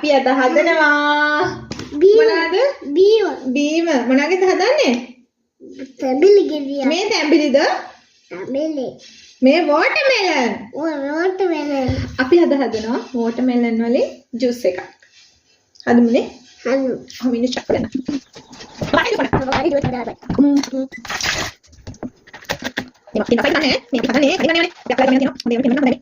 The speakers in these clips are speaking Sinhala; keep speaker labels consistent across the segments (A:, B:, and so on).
A: අපි අද හදනවා මොනවාද? බීම. මොනවාද හදන්නේ?
B: තැඹිලි ගෙඩිය.
A: මේ තැඹිලිද?
B: තැඹිලි.
A: මේ වෝටර්මෙලන්.
B: වෝටර්මෙලන්.
A: අපි අද හදනවා වෝටර්මෙලන් වලින් ජූස් එකක්. හදමුනේ.
B: හදමු.
A: හමිනු චක්කන.
B: වැඩි දුරට දාන්න.
A: මේක ඉන්න කයින් නැහැ. මේක හදන්නේ. එන්න නේ. යක් කරගෙන යනවා. හොඳේ මෙන්න හොඳේ.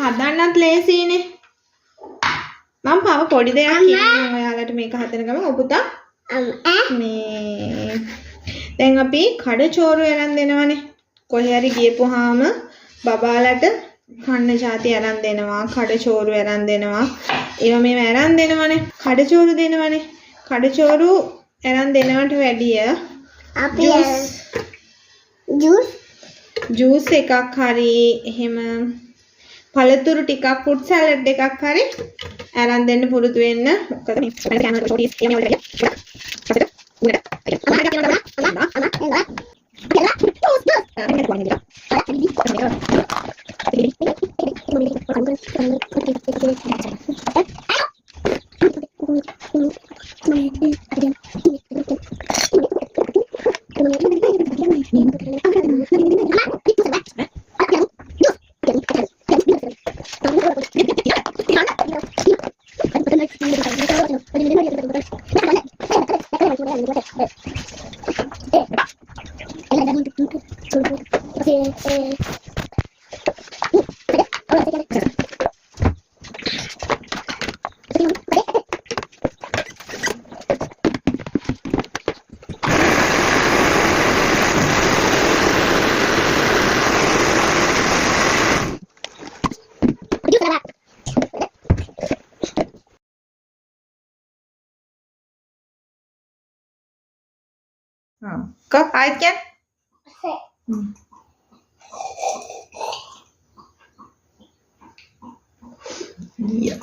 A: හදන්නත් ලේසියිනේ. මම පාව පොඩි දෙයක් කියන්නම් ඔයාලට මේක හදන ගමන් ඔබුතා මේ දැන් අපි කඩචෝරු අරන් දෙනවනේ. කොහේ හරි ගියපුවාම බබාලට කන්න જાති අරන් දෙනවා, කඩචෝරු අරන් දෙනවා. ඒවා මේව අරන් දෙනවනේ. කඩචෝරු දෙනවනේ. කඩචෝරු අරන් දෙනවට වැඩිය
B: අපි ජූස්
A: එකක් හරි එහෙම පළතුරු ටිකක් ෆෘට් සලාඩ් එකක් හරි අරන් දෙන්න පුරුදු වෙන්න. මොකද මේ කැමරා ෂොටීස් කියනවා වලට kok ayatnya iya